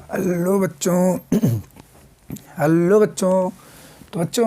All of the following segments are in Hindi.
हेलो बच्चों। हेलो बच्चों। तो बच्चों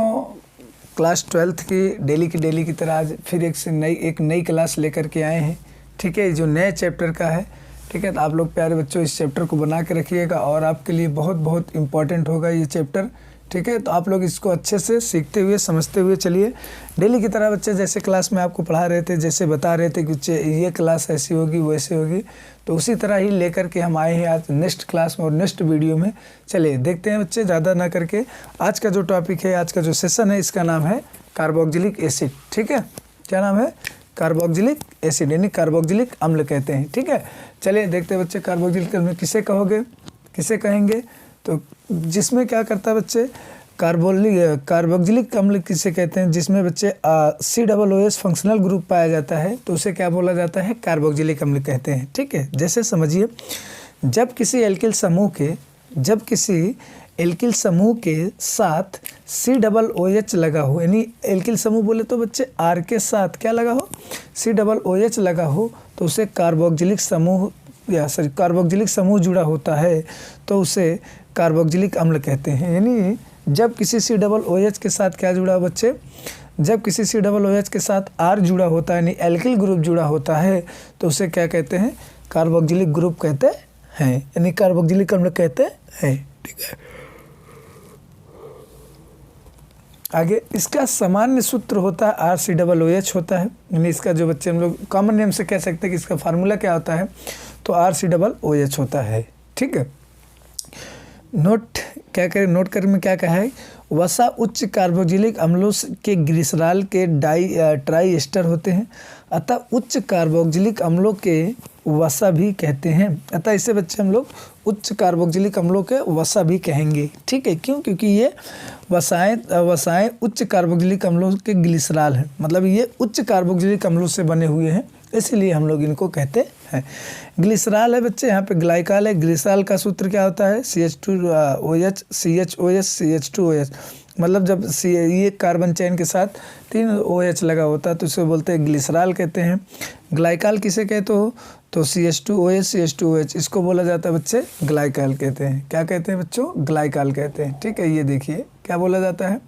क्लास 12th की डेली की तरह आज फिर एक नई क्लास लेकर के आए हैं। ठीक है, जो नए चैप्टर का है। ठीक है, तो आप लोग प्यारे बच्चों इस चैप्टर को बना के रखिएगा और आपके लिए बहुत बहुत इम्पॉर्टेंट होगा ये चैप्टर। ठीक है, तो आप लोग इसको अच्छे से सीखते हुए समझते हुए चलिए। डेली की तरह बच्चे जैसे क्लास में आपको पढ़ा रहे थे, जैसे बता रहे थे कि बच्चे ये क्लास ऐसी होगी वैसे होगी, तो उसी तरह ही लेकर के हम आए हैं आज नेक्स्ट क्लास में और नेक्स्ट वीडियो में। चलिए देखते हैं बच्चे, ज़्यादा ना करके आज का जो टॉपिक है, आज का जो सेशन है, इसका नाम है कार्बोक्जिलिक एसिड। ठीक है, क्या नाम है? कार्बोक्जिलिक एसिड, यानी कार्बोक्जिलिक अम्ल कहते हैं। ठीक है, चलिए देखते हैं बच्चे कार्बोक्जिलिक अम्ल किसे कहोगे, किसे कहेंगे? तो जिसमें क्या करता है बच्चे, कार्बोक्जिलिक अम्ल किसे कहते हैं? जिसमें बच्चे COOH फंक्शनल ग्रुप पाया जाता है, तो उसे क्या बोला जाता है? कार्बोक्जिलिक अम्ल कहते हैं। ठीक है, जैसे समझिए, जब किसी एल्किल समूह के साथ COOH लगा हो, यानी एल्किल समूह बोले तो बच्चे R के साथ क्या लगा हो? COOH लगा हो, तो उसे कार्बोक्जिलिक समूह जुड़ा होता है, तो उसे कार्बोक्जिलिक अम्ल कहते हैं। यानी जब किसी COOH के साथ क्या जुड़ा बच्चे? जब किसी COOH के साथ R जुड़ा होता है, यानी एल्किल ग्रुप जुड़ा होता है, तो उसे क्या कहते हैं? कार्बोक्जिलिक ग्रुप कहते हैं, यानी कार्बोक्जिलिक अम्ल कहते हैं। ठीक है, आगे इसका सामान्य सूत्र होता है RCOOH होता है, यानी इसका जो बच्चे हम लोग कॉमन नेम से कह सकते हैं कि इसका फार्मूला क्या होता है, तो RCOOH होता है। ठीक है, नोट कर में क्या कहा है? वसा उच्च कार्बोक्जिलिक अम्लों के ग्लिसरॉल के ट्राई एस्टर होते हैं, अतः उच्च कार्बोक्जिलिक अम्लों के वसा भी कहते हैं। अतः इसे बच्चे हम लोग उच्च कार्बोक्जिलिक अम्लों के वसा भी कहेंगे। ठीक है, क्यों? क्योंकि ये वसाएं उच्च कार्बोक्जिलिक अम्लों के ग्लिसरॉल हैं, मतलब ये उच्च कार्बोक्जिलिक अम्लों से बने हुए हैं, इसीलिए हम लोग इनको कहते हैं। ग्लिसरॉल है बच्चे, यहाँ पे ग्लाइकॉल है। ग्लिसरॉल का सूत्र क्या होता है? CH2OH CHOS CH2OH, मतलब जब ये कार्बन चेन के साथ 3 OH लगा होता है तो इसे बोलते हैं ग्लिसरॉल कहते हैं। ग्लाइकॉल किसे कहते हो? तो CH2OH CH2OH, इसको बोला जाता है बच्चे ग्लाइकॉल कहते हैं। क्या कहते हैं बच्चों? ग्लाइकॉल कहते हैं। ठीक है, ये देखिए क्या बोला जाता है?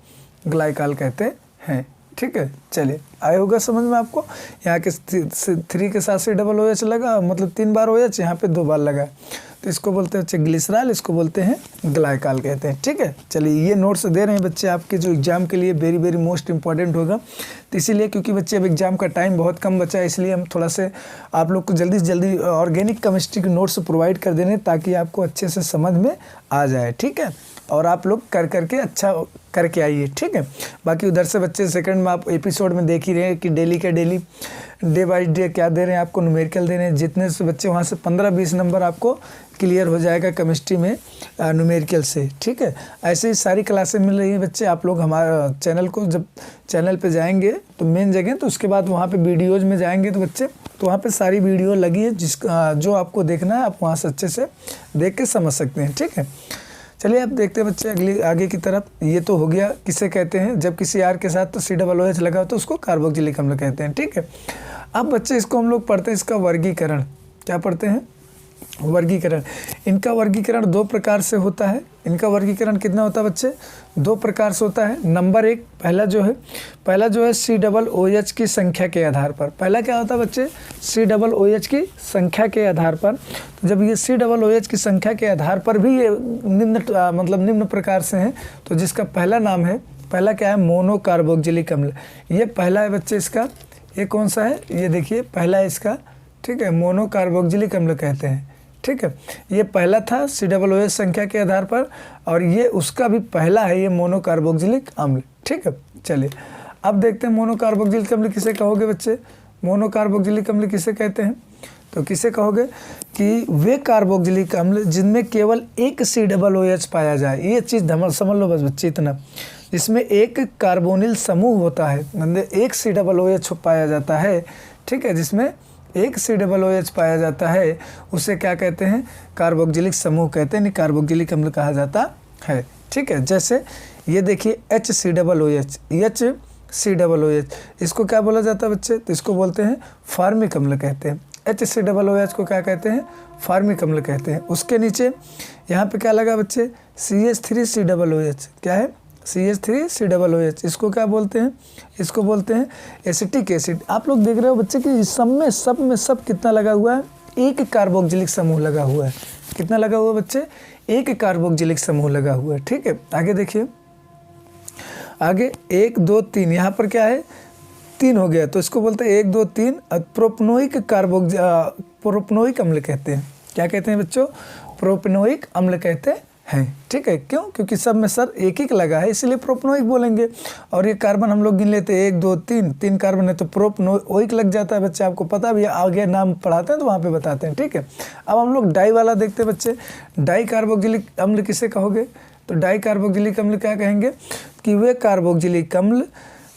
ग्लाइकॉल कहते हैं। ठीक है, चलिए आए होगा समझ में आपको। यहाँ के 3 के साथ COOH लगा, मतलब 3 बार OH, यहाँ पे 2 बार लगा, तो इसको बोलते हैं बच्चे ग्लिसरॉल, इसको बोलते हैं ग्लाइकॉल कहते हैं। ठीक है, चलिए ये नोट्स दे रहे हैं बच्चे आपके जो एग्जाम के लिए वेरी वेरी मोस्ट इंपॉर्टेंट होगा। तो इसीलिए क्योंकि बच्चे अब एग्जाम का टाइम बहुत कम बचा है, इसलिए हम थोड़ा से आप लोग को जल्दी से जल्दी ऑर्गेनिक केमिस्ट्री के नोट्स प्रोवाइड कर देने, ताकि आपको अच्छे से समझ में आ जाए। ठीक है, और आप लोग करके अच्छा करके आइए। ठीक है, बाकी उधर से बच्चे सेकंड में आप एपिसोड में देख ही रहे हैं कि डेली डे बाय डे क्या दे रहे हैं आपको, न्यूमेरिकल दे रहे हैं। जितने से बच्चे वहाँ से 15-20 नंबर आपको क्लियर हो जाएगा केमिस्ट्री में न्यूमेरिकल से। ठीक है, ऐसे ही सारी क्लासें मिल रही हैं बच्चे। आप लोग हमारा चैनल को जब चैनल पे जाएंगे तो मेन जगह, तो उसके बाद वहाँ पे वीडियोज़ में जाएंगे तो बच्चे, तो वहाँ पे सारी वीडियो लगी है, जो आपको देखना है आप वहाँ से अच्छे से देख के समझ सकते हैं। ठीक है, चलिए अब देखते हैं बच्चे आगे की तरफ। ये तो हो गया किसे कहते हैं, जब किसी R के साथ तो COOH लगा हो तो उसको कार्बोक्जिलिक अम्ल कहते हैं। ठीक है, अब बच्चे इसको हम लोग पढ़ते हैं, इसका वर्गीकरण। क्या पढ़ते हैं? वर्गीकरण। इनका वर्गीकरण 2 प्रकार से होता है। इनका वर्गीकरण कितना होता है बच्चे? 2 प्रकार से होता है। नंबर 1, पहला जो है COOH की संख्या के आधार पर। पहला क्या होता है बच्चे? COOH की संख्या के आधार पर। तो जब ये COOH की संख्या के आधार पर भी ये निम्न प्रकार से हैं, तो जिसका पहला नाम है, पहला क्या है? मोनोकार्बोक्जिलिक अम्ल। ये पहला है बच्चे इसका। ये कौन सा है? ये देखिए पहला है इसका। ठीक है, मोनोकार्बोक्जिलिक अम्ल कहते हैं। ठीक है, ये पहला था COOH संख्या के आधार पर, और ये उसका भी पहला है, ये मोनोकार्बोक्जिलिक अम्ल। ठीक है, चलिए अब देखते हैं मोनोकार्बोक्जिलिक अम्ल किसे कहोगे बच्चे? मोनोकार्बोक्जिलिक अम्ल किसे कहते हैं? तो किसे कहोगे कि वे कार्बोक्जिलिक अम्ल जिनमें केवल एक COOH पाया जाए। ये चीज़ समझ लो बस बच्चे, इतना, जिसमें एक कार्बोनिल समूह होता है, मतलब एक COOH पाया जाता है। ठीक है, जिसमें एक COOH पाया जाता है, उसे क्या कहते हैं? कार्बोक्जिलिक समूह कहते हैं, नहीं कार्बोक्जिलिक अम्ल कहा जाता है। ठीक है, जैसे ये देखिए HCOOH, इसको क्या बोला जाता है बच्चे? तो इसको बोलते हैं फॉर्मिक अम्ल कहते हैं। HCOOH को क्या कहते हैं, फार्मिक अम्ल कहते हैं। उसके नीचे यहाँ पे क्या लगा बच्चे, CH3COOH, क्या है, CH3COOH, इसको क्या बोलते हैं, इसको बोलते हैं एसिटिक एसिड। आप लोग देख रहे हो बच्चे कि सब कितना लगा हुआ है, एक कार्बोक्जिलिक समूह लगा हुआ है। कितना लगा हुआ है बच्चे, एक कार्बोक्जिलिक समूह लगा हुआ है। ठीक है, आगे देखिए, आगे 1 2 3, यहाँ पर क्या है, 3 हो गया, तो इसको बोलते हैं 1 2 3 प्रोपनोइक अम्ल कहते हैं। क्या कहते हैं बच्चों, प्रोपनोइक अम्ल कहते हैं। ठीक है, क्यों, क्योंकि सब में सर एक लगा है, इसलिए प्रोपनोइक बोलेंगे। और ये कार्बन हम लोग गिन लेते हैं 1 2 3 कार्बन है तो प्रोपनोइक लग जाता है बच्चे, आपको पता भी है, आगे नाम पढ़ाते हैं तो वहाँ पे बताते हैं। ठीक है, अब हम लोग डाई वाला देखते हैं बच्चे। डाई कार्बोक्जिलिक अम्ल किसे कहोगे, तो डाई कार्बोक्जिलिक अम्ल क्या कहेंगे कि वे कार्बोक्जिलिक अम्ल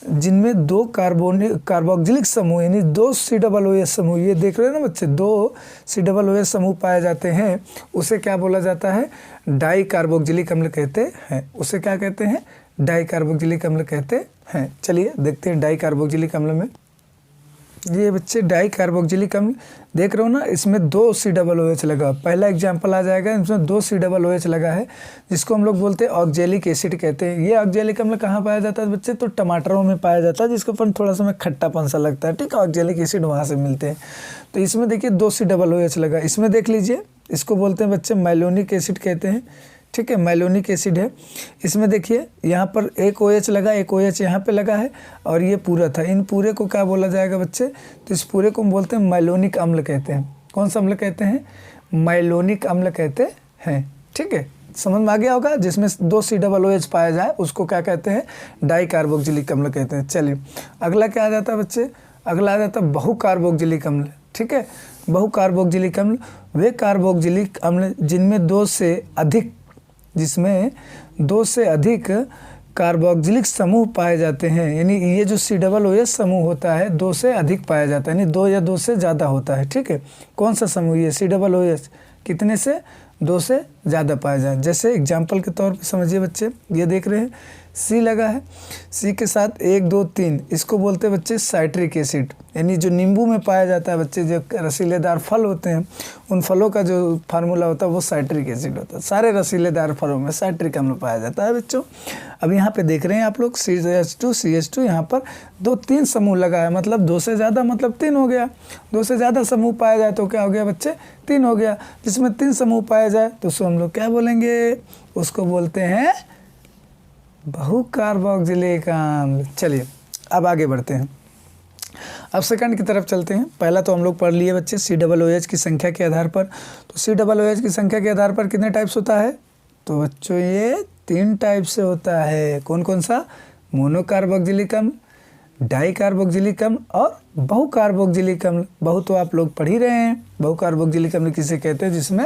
जिनमें 2 कार्बोक्जिलिक समूह यानी 2 COOH समूह, ये देख रहे हो ना बच्चे, 2 COOH समूह पाए जाते हैं, उसे क्या बोला जाता है, डाई कार्बोक्जिलिक अम्ल कहते हैं। उसे क्या कहते हैं, डाई कार्बोक्जिलिक अम्ल कहते हैं। चलिए देखते हैं डाई कार्बोक्जिलिक अम्ल में। ये बच्चे डाई कार्बोक्जिलिक अम्ल देख रहे हो ना, इसमें 2 COOH लगा। पहला एग्जाम्पल आ जाएगा, इसमें 2 COOH लगा है, जिसको हम लोग बोलते हैं ऑक्जेलिक एसिड कहते हैं। ये ऑक्जेलिक अम्ल कहाँ पाया जाता है बच्चे, तो टमाटरों में पाया जाता है, जिसके ऊपर थोड़ा सा में खट्टापन सा लगता है। ठीक है, ऑक्जेलिक एसिड वहाँ से मिलते हैं। तो इसमें देखिए 2 COOH लगा। इसमें देख लीजिए, इसको बोलते हैं बच्चे मैलोनिक एसिड कहते हैं। ठीक है, मैलोनिक एसिड है। इसमें देखिए यहाँ पर एक OH लगा, एक OH यहाँ पे लगा है, और ये पूरा था। इन पूरे को क्या बोला जाएगा बच्चे, तो इस पूरे को हम बोलते हैं मैलोनिक अम्ल कहते हैं। कौन सा अम्ल कहते हैं, मैलोनिक अम्ल कहते हैं। ठीक है, समझ में आ गया होगा, जिसमें 2 COOH पाया जाए उसको क्या कहते हैं, डाई कार्बोक्जिलिक अम्ल कहते हैं। चलिए अगला क्या आ जाता है बच्चे, अगला आ जाता है बहु कार्बोक्जिलिक अम्ल। ठीक है, बहु कार्बोक्जिलिक अम्ल वे कार्बोक्जिलिक अम्ल जिनमें 2 से अधिक कार्बोक्जिलिक समूह पाए जाते हैं। यानी ये जो COOH समूह होता है 2 से अधिक पाया जाता है, यानी 2 या 2 से ज़्यादा होता है। ठीक है, कौन सा समूह, ये COOH कितने से, 2 से ज़्यादा पाया जाए। जैसे एग्जाम्पल के तौर पे समझिए बच्चे, ये देख रहे हैं C लगा है, C के साथ 1 2 3, इसको बोलते हैं बच्चे साइट्रिक एसिड। यानी जो नींबू में पाया जाता है बच्चे, जो रसीलेदार फल होते हैं, उन फलों का जो फार्मूला होता है वो साइट्रिक एसिड होता है। सारे रसीलेदार फलों में साइट्रिक अम्ल पाया जाता है बच्चों। अब यहाँ पे देख रहे हैं आप लोग CH2 यहाँ पर 2-3 समूह लगा है, मतलब 2 से ज़्यादा मतलब 3 हो गया। 2 से ज़्यादा समूह पाया जाए तो क्या हो गया बच्चे, 3 हो गया। जिसमें 3 समूह पाया जाए तो उसको हम लोग क्या बोलेंगे, उसको बोलते हैं बहु कार्बोक्जिलिक अम्ल। चलिए अब आगे बढ़ते हैं, अब सेकंड की तरफ चलते हैं। पहला तो हम लोग पढ़ लिए बच्चे COOH की संख्या के आधार पर। तो COOH की संख्या के आधार पर कितने टाइप्स होता है, तो बच्चों ये 3 टाइप से होता है। कौन कौन सा, मोनो कार्बोक्जिलिक अम्ल, डाई कार्बोक्जिलिक अम्ल और बहु कार्बोक्जिलिक अम्ल। बहु तो आप लोग पढ़ ही रहे हैं, बहु कार्बोक्जिलिक अम्ल किसे कहते हैं, जिसमें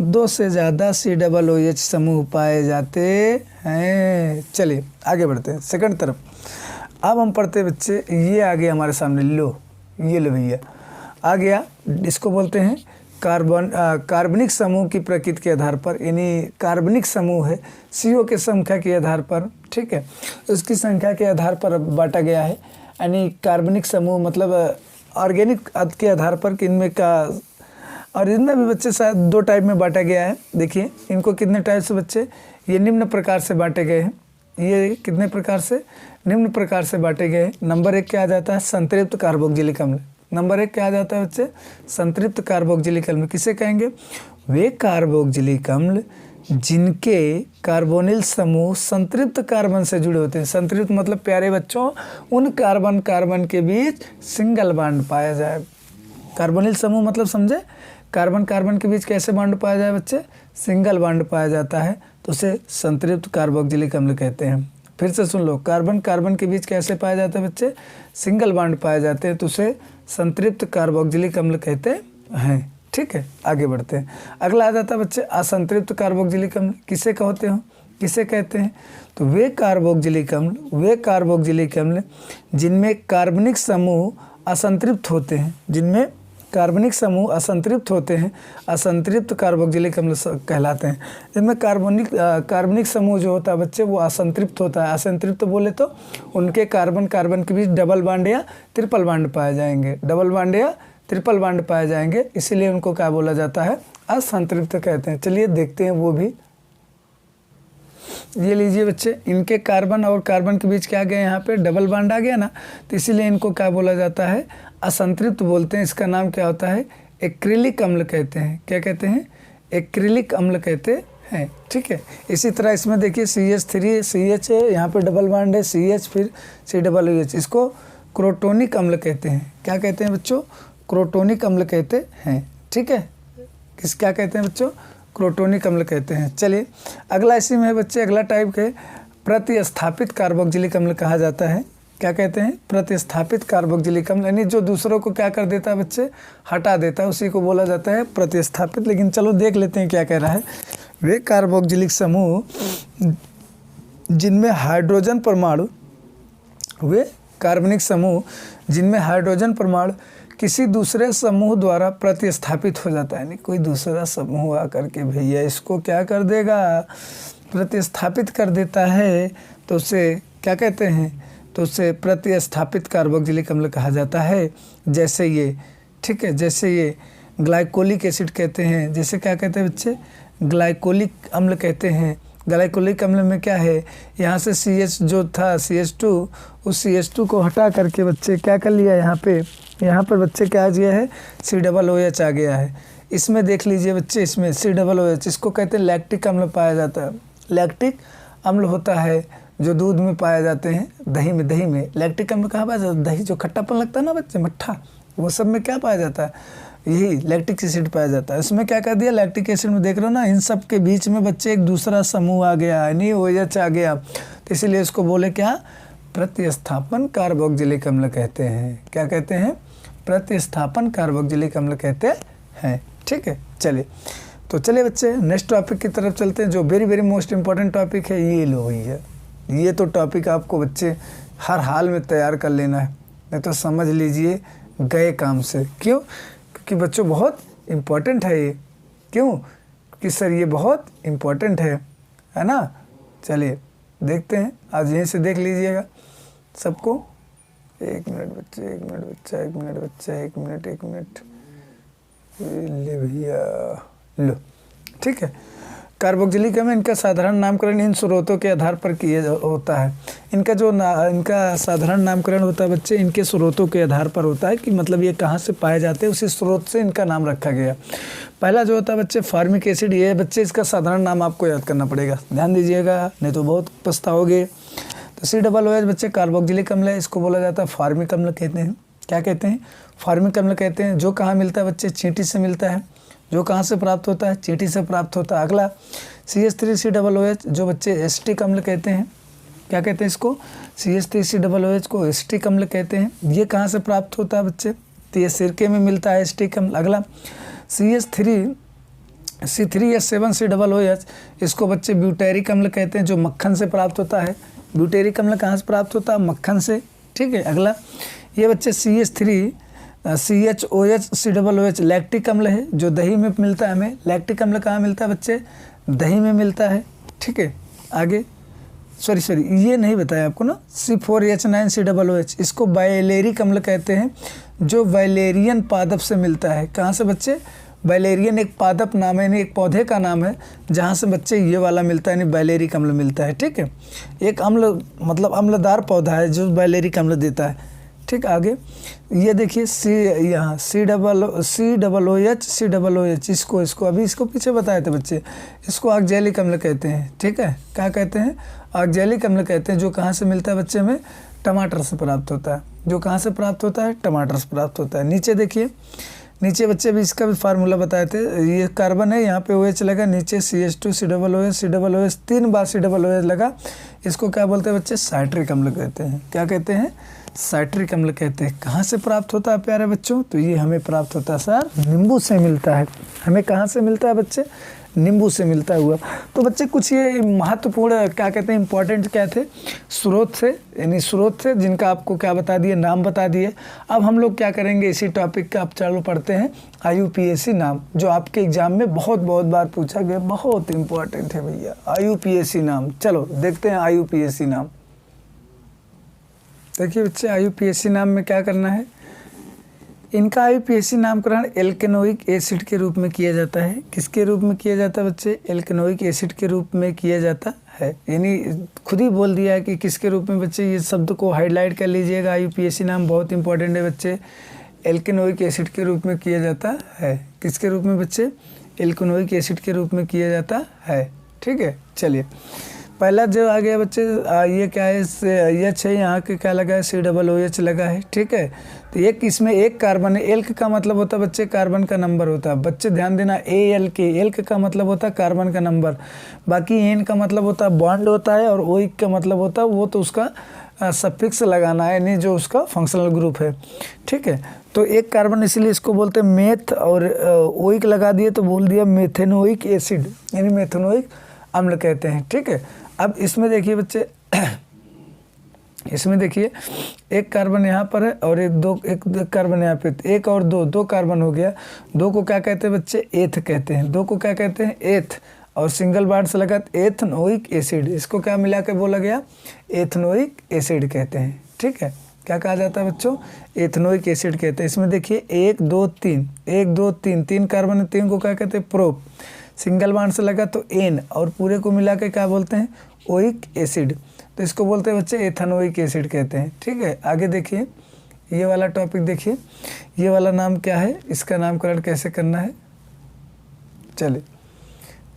2 से ज़्यादा COOH समूह पाए जाते हैं। चलिए आगे बढ़ते हैं सेकंड तरफ। अब हम पढ़ते हैं बच्चे, ये आ गया हमारे सामने, ये लो भैया आ गया। इसको बोलते हैं कार्बनिक समूह की प्रकृति के आधार पर, यानी कार्बनिक समूह है CO के संख्या के आधार पर। ठीक है, उसकी संख्या के आधार पर बांटा गया है। यानी कार्बनिक समूह मतलब ऑर्गेनिक के आधार पर कि इनमें का, और इनमें भी बच्चे शायद 2 टाइप में बांटा गया है। देखिए इनको कितने टाइप से बच्चे, ये निम्न प्रकार से बांटे गए हैं। ये कितने प्रकार से, निम्न प्रकार से बांटे गए हैं। नंबर 1 क्या आ जाता है, संतृप्त कार्बोक्जिलिक अम्ल। नंबर 1 क्या आ जाता है बच्चे, संतृप्त कार्बोक्जिलिक अम्ल। किसे कहेंगे, वे कार्बोक्जिलिक अम्ल जिनके कार्बोनिल समूह संतृप्त कार्बन से जुड़े होते हैं। संतृप्त मतलब प्यारे बच्चों, उन कार्बन के बीच सिंगल बॉन्ड पाया जाए। कार्बोनिल समूह मतलब समझे, कार्बन के बीच कैसे बॉन्ड पाया जाए बच्चे, सिंगल बॉन्ड पाया जाता है, तो उसे संतृप्त कार्बोक्जिलिक अम्ल कहते हैं। फिर से सुन लो, कार्बन के बीच कैसे पाया जाता है बच्चे, सिंगल बॉन्ड पाए जाते हैं, तो उसे संतृप्त कार्बोक्जिलिक अम्ल कहते हैं। ठीक है, आगे बढ़ते हैं। अगला आ जाता है बच्चे असंतृप्त कार्बोक्जिलिक अम्ल। किसे कहते हैं, तो वे कार्बोक्जिलिक अम्ल जिनमें कार्बनिक समूह असंतृप्त होते हैं, असंतृप्त कार्बोक्जिलिक अम्ल कहलाते हैं। जिनमें कार्बनिक समूह जो होता है बच्चे वो असंतृप्त होता है। असंतृप्त बोले तो उनके कार्बन के बीच डबल बॉन्ड या ट्रिपल बॉन्ड पाए जाएंगे, डबल बॉन्ड या ट्रिपल बॉन्ड पाए जाएंगे, इसीलिए उनको क्या बोला जाता है, असंतृप्त कहते हैं। चलिए देखते हैं वो भी। ये लीजिए बच्चे, इनके कार्बन और कार्बन के बीच क्या गया, यहाँ पे डबल बॉन्ड आ गया ना, तो इसीलिए इनको क्या बोला जाता है, असंतृप्त बोलते हैं। इसका नाम क्या होता है, एक्रिलिक अम्ल कहते हैं। क्या कहते हैं, एक्रिलिक अम्ल कहते हैं। ठीक है, इसी तरह इसमें देखिए CH3 CH है, यहाँ पे डबल बॉन्ड है CH फिर COOH, इसको क्रोटोनिक अम्ल कहते हैं। क्या कहते हैं बच्चों, क्रोटोनिक अम्ल कहते हैं। ठीक है, क्या कहते हैं बच्चों, क्रोटोनिक अम्ल कहते हैं। चलिए अगला इसी में है बच्चे, अगला टाइप के प्रतिस्थापित कार्बोक्जिलिक अम्ल कहा जाता है। क्या कहते हैं, प्रतिस्थापित कार्बोक्जिलिक अम्ल, यानी जो दूसरों को क्या कर देता है बच्चे, हटा देता है, उसी को बोला जाता है प्रतिस्थापित। लेकिन चलो देख लेते हैं क्या कह रहा है। वे कार्बोक्जिलिक समूह जिनमें हाइड्रोजन परमाणु, वे कार्बनिक समूह जिनमें हाइड्रोजन परमाणु किसी दूसरे समूह द्वारा प्रतिस्थापित हो जाता है। यानी कोई दूसरा समूह आकर के भैया इसको क्या कर देगा, प्रतिस्थापित कर देता है, तो उसे क्या कहते हैं, तो उसे प्रतिस्थापित कार्बोक्जिलिक अम्ल कहा जाता है। जैसे ये, ठीक है, जैसे ये ग्लाइकोलिक एसिड कहते हैं, जैसे क्या कहते हैं बच्चे, ग्लाइकोलिक अम्ल कहते हैं। ग्लाइकोलिक अम्ल में क्या है, यहाँ से CH जो था CH2, उस CH2 को हटा करके बच्चे क्या कर लिया, यहाँ पर बच्चे क्या आ गया है, COOH आ गया है। इसमें देख लीजिए बच्चे, इसमें COOH, इसको कहते हैं लैक्टिक अम्ल पाया जाता है। लैक्टिक अम्ल होता है जो दूध में पाए जाते हैं, दही में लैक्टिक अम्ल कहाँ पाया जाता है, दही जो खट्टापन लगता है ना बच्चे, मट्ठा, वो सब में क्या पाया जाता है, यही लैक्टिक एसिड पाया जाता है। इसमें क्या कर दिया, लैक्टिक एसिड में देख रहे हो ना, इन सब के बीच में बच्चे एक दूसरा समूह आ गया, यानी OH आ गया, तो इसीलिए इसको बोले क्या, प्रतिस्थापन कार्बोक्जिलिक अम्ल कहते हैं। क्या कहते हैं, प्रतिस्थापन कार्बोक्जिलिक अम्ल कहते हैं। ठीक है, चलिए तो चलिए बच्चे नेक्स्ट टॉपिक की तरफ चलते हैं, जो very very most important topic है। ये लो भैया, ये तो टॉपिक आपको बच्चे हर हाल में तैयार कर लेना है, नहीं तो समझ लीजिए गए काम से। क्यों, क्योंकि बच्चों बहुत इम्पोर्टेंट है ये। क्यों, क्योंकि सर ये बहुत इम्पोर्टेंट है ना। चलिए देखते हैं, आज यहीं से देख लीजिएगा सबको। एक मिनट बच्चे, एक मिनट बच्चा, एक मिनट बच्चा, एक मिनट ले भैया, लो, ठीक है। कार्बोक्जिलिक अम्ल, इनका साधारण नामकरण इन स्रोतों के आधार पर किया होता है। इनका जो इनका साधारण नामकरण होता है बच्चे, इनके स्रोतों के आधार पर होता है, कि मतलब ये कहाँ से पाए जाते हैं, उसी स्रोत से इनका नाम रखा गया। पहला जो होता है बच्चे फॉर्मिक एसिड, ये बच्चे इसका साधारण नाम आपको याद करना पड़ेगा, ध्यान दीजिएगा, नहीं तो बहुत पछताओगे। तो COOH बच्चे कार्बोक्जिलिक अम्ल है, इसको बोला जाता है फॉर्मिक अम्ल कहते हैं। क्या कहते हैं, फॉर्मिक अम्ल कहते हैं। जो कहाँ मिलता है बच्चे, चींटी से मिलता है। जो कहाँ से प्राप्त होता है, चींटी से प्राप्त होता है। अगला CH3COOH, जो बच्चे एसिटिक अम्ल कहते हैं। क्या कहते हैं इसको, CH3COOH को एसिटिक अम्ल कहते हैं। ये कहाँ से प्राप्त होता है बच्चे, तो ये सिरके में मिलता है एसिटिक अम्ल। अगला C3H7COOH, इसको बच्चे ब्यूटेरिक अम्ल कहते हैं, जो मक्खन से प्राप्त होता है। ब्यूटेरिक अम्ल कहाँ से प्राप्त होता है, मक्खन से। ठीक है, अगला ये बच्चे CH3COOH लैक्टिक अम्ल है, जो दही में मिलता है हमें। लैक्टिक अम्ल कहाँ मिलता है बच्चे, दही में मिलता है। ठीक है, आगे सॉरी ये नहीं बताया आपको ना, C4H9COOH, इसको वाइलेरिक अम्ल कहते हैं, जो वाइलेरियन पादप से मिलता है। कहाँ से बच्चे, वाइलेरियन एक पादप नाम है, यानी एक पौधे का नाम है, जहाँ से बच्चे ये वाला मिलता है, यानी वाइलेरिक अम्ल मिलता है। ठीक है, एक अम्ल मतलब अम्लदार पौधा है जो वाइलेरिक अम्ल देता है। ठीक, आगे ये देखिए यहाँ COOH, इसको अभी इसको पीछे बताए थे बच्चे, इसको ऑक्जेलिक अम्ल कहते हैं। ठीक है, क्या कहते हैं, ऑक्जेलिक अम्ल कहते हैं, जो कहाँ से मिलता है बच्चे हमें, टमाटर से प्राप्त होता है। जो कहाँ से प्राप्त होता है, टमाटर से प्राप्त होता है। नीचे देखिए, नीचे बच्चे भी इसका भी फार्मूला बताए थे। ये कार्बन है, यहाँ पे OH लगा, नीचे CH2COOH 3 बार COOH लगा। इसको क्या बोलते हैं बच्चे, साइट्रिक अम्ल कहते हैं। क्या कहते हैं, साइट्रिक अम्ल कहते हैं। कहाँ से प्राप्त होता है प्यारे बच्चों, तो ये हमें प्राप्त होता है सर नींबू से मिलता है। हमें कहाँ से मिलता है बच्चे, नींबू से मिलता हुआ। तो बच्चे कुछ ये महत्वपूर्ण क्या कहते हैं, इंपॉर्टेंट क्या थे, स्रोत से, यानी स्रोत से जिनका आपको क्या बता दिए, नाम बता दिए। अब हम लोग क्या करेंगे, इसी टॉपिक का आप चालू पढ़ते हैं IUPAC नाम, जो आपके एग्जाम में बहुत बार पूछा गया, बहुत इंपॉर्टेंट है भैया IUPAC नाम। चलो देखते हैं IUPAC नाम। देखिए बच्चे IUPAC नाम में क्या करना है, इनका आईयूपीएसी नामकरण एल्केनोइक एसिड के रूप में किया जाता है। किसके रूप में किया जाता है बच्चे? एल्केनोइक एसिड के रूप में किया जाता है। यानी खुद ही बोल दिया है कि किसके रूप में बच्चे, ये शब्द को हाईलाइट कर लीजिएगा। आईयूपीएसी नाम बहुत इंपॉर्टेंट है बच्चे। एल्केनोइक एसिड के रूप में किया जाता है। किसके रूप में बच्चे? एल्केनोइक एसिड के रूप में किया जाता है। ठीक है, चलिए पहला जो आ गया बच्चे, ये क्या है? एच है, यहाँ के क्या लगा है? COOH लगा है। ठीक है, तो एक इसमें एक कार्बन है। एल्क का मतलब होता है बच्चे कार्बन का नंबर होता है। बच्चे ध्यान देना, ALK एल्क का मतलब होता है कार्बन का नंबर। बाकी एन का मतलब होता है बॉन्ड होता है, और ओइक का मतलब होता है वो तो उसका सफिक्स लगाना है, यानी जो उसका फंक्शनल ग्रुप है। ठीक है, तो एक कार्बन इसलिए इसको बोलते हैं मेथ, और ओइक लगा दिए तो बोल दिया मेथेनोइक एसिड, यानी मेथेनोइक अम्ल कहते हैं। ठीक है, अब इसमें देखिए बच्चे, इसमें देखिए एक कार्बन यहाँ पर है और एक कार्बन यहाँ पे, एक और दो कार्बन हो गया। दो को क्या कहते हैं बच्चे? एथ कहते हैं। दो को क्या कहते हैं? एथ, और सिंगल बार से लगा एथनोइक एसिड। इसको क्या मिला के बोला गया? एथनोइक एसिड कहते हैं। ठीक है, क्या कहा जाता है बच्चों? एथनोइक एसिड कहते हैं। इसमें देखिए 1 2 3, 1 2 3, 3 कार्बन है, 3 को क्या कहते हैं? प्रोप। सिंगल बार से लगा तो एन, और पूरे को मिला के क्या बोलते हैं? Oic acid. तो इसको बोलते हैं बच्चे एथनोइक एसिड कहते हैं। ठीक है, आगे देखिए ये वाला टॉपिक देखिए, ये वाला नाम क्या है? इसका नामकरण कैसे करना है? चलिए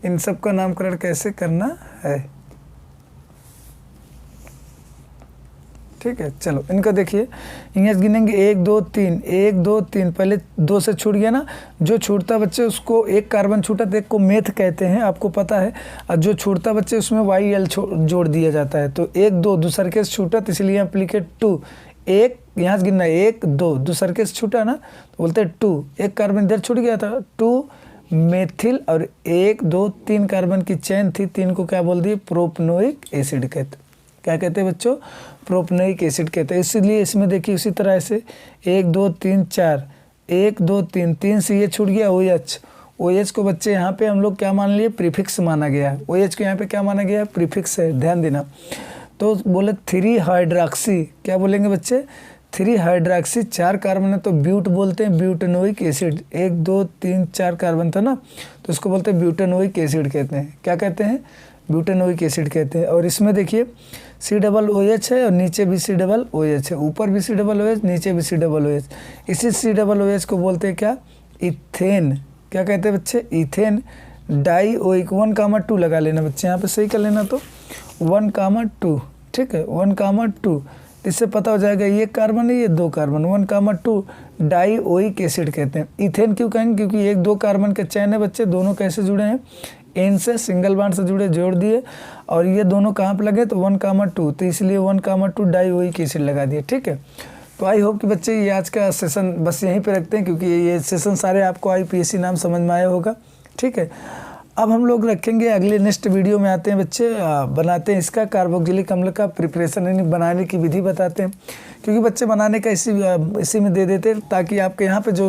इन सब का नामकरण कैसे करना है। ठीक है, चलो इनका देखिए, इंग्लिश गिनेंगे 1 2 3, 1 2 3। पहले 2 से छूट गया ना, जो छूटता बच्चे उसको, एक कार्बन छूटा तो एक को मेथ कहते हैं, आपको पता है। और जो छूटता बच्चे उसमें YL जोड़ दिया जाता है। तो 1 2 दूसर केस छूटा, तो इसलिए एप्लीकेट 2, एक यहाँ से गिनना 1 2, दूसर केस छूटा ना तो बोलते हैं 2। एक कार्बन इधर छूट गया था 2 मेथिल, और 1 2 3 कार्बन की चेन थी, 3 को क्या बोल दिए? प्रोपनोइक एसिड कहते। क्या कहते हैं बच्चों? प्रोपनोइक एसिड कहते हैं। इसलिए इसमें देखिए उसी तरह से 1 2 3 4, 1 2 3, 3 से ये छूट गया OH। OH को बच्चे यहाँ पे हम लोग क्या मान लिए? प्रीफिक्स माना गया है। OH को यहाँ पे क्या माना गया है? प्रीफिक्स है, ध्यान देना। तो बोले 3 हाइड्रॉक्सी, क्या बोलेंगे बच्चे? 3 हाइड्रॉक्सी, 4 कार्बन है तो ब्यूट बोलते हैं, ब्यूटेनोइक एसिड। 1 2 3 4 कार्बन था ना, तो इसको बोलते हैं ब्यूटेनोइक एसिड कहते हैं। क्या कहते हैं? ब्यूटेनोइक एसिड कहते हैं। और इसमें देखिए COOH है और नीचे भी COOH है, ऊपर भी COOH, नीचे भी COOH। इसी COOH को बोलते हैं क्या? इथेन। क्या कहते हैं बच्चे? Ethane dioic. 1,2 लगा लेना बच्चे, यहाँ पे सही कर लेना, तो 1,2। ठीक है, 1,2, इससे पता हो जाएगा ये कार्बन है, ये 2 कार्बन। 1,2 डाइओइक एसिड कहते हैं। इथेन क्यों कहेंगे? क्योंकि 1 2 कार्बन के चैन है बच्चे, दोनों कैसे जुड़े हैं? एन से, सिंगल बॉन्ड से जुड़े, जोड़ दिए, और ये दोनों कहाँ पे लगे? तो 1,2, तो इसलिए 1,2 डाइओइक एसिड लगा दिए। ठीक है, तो आई होप कि बच्चे ये आज का सेशन बस यहीं पे रखते हैं, क्योंकि ये सेशन सारे आपको आईयूपीएसी नाम समझ में आया होगा। ठीक है, अब हम लोग रखेंगे अगले नेक्स्ट वीडियो में आते हैं बच्चे, बनाते हैं इसका कार्बोक्सिलिक अम्ल का प्रिपरेशन, यानी बनाने की विधि बताते हैं। क्योंकि बच्चे बनाने का इसी में दे देते, ताकि आपके यहाँ पे जो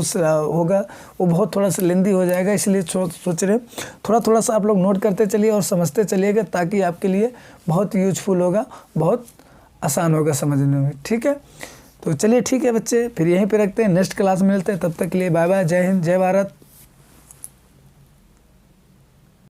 होगा वो बहुत थोड़ा सा लेंदी हो जाएगा, इसलिए सोच रहे थोड़ा सा आप लोग नोट करते चलिए और समझते चलिएगा, ताकि आपके लिए बहुत यूजफुल होगा, बहुत आसान होगा समझने में। ठीक है, तो चलिए ठीक है बच्चे, फिर यहीं पे रखते हैं, नेक्स्ट क्लास में मिलते हैं। तब तक के लिए बाय बाय, जय हिंद, जय भारत।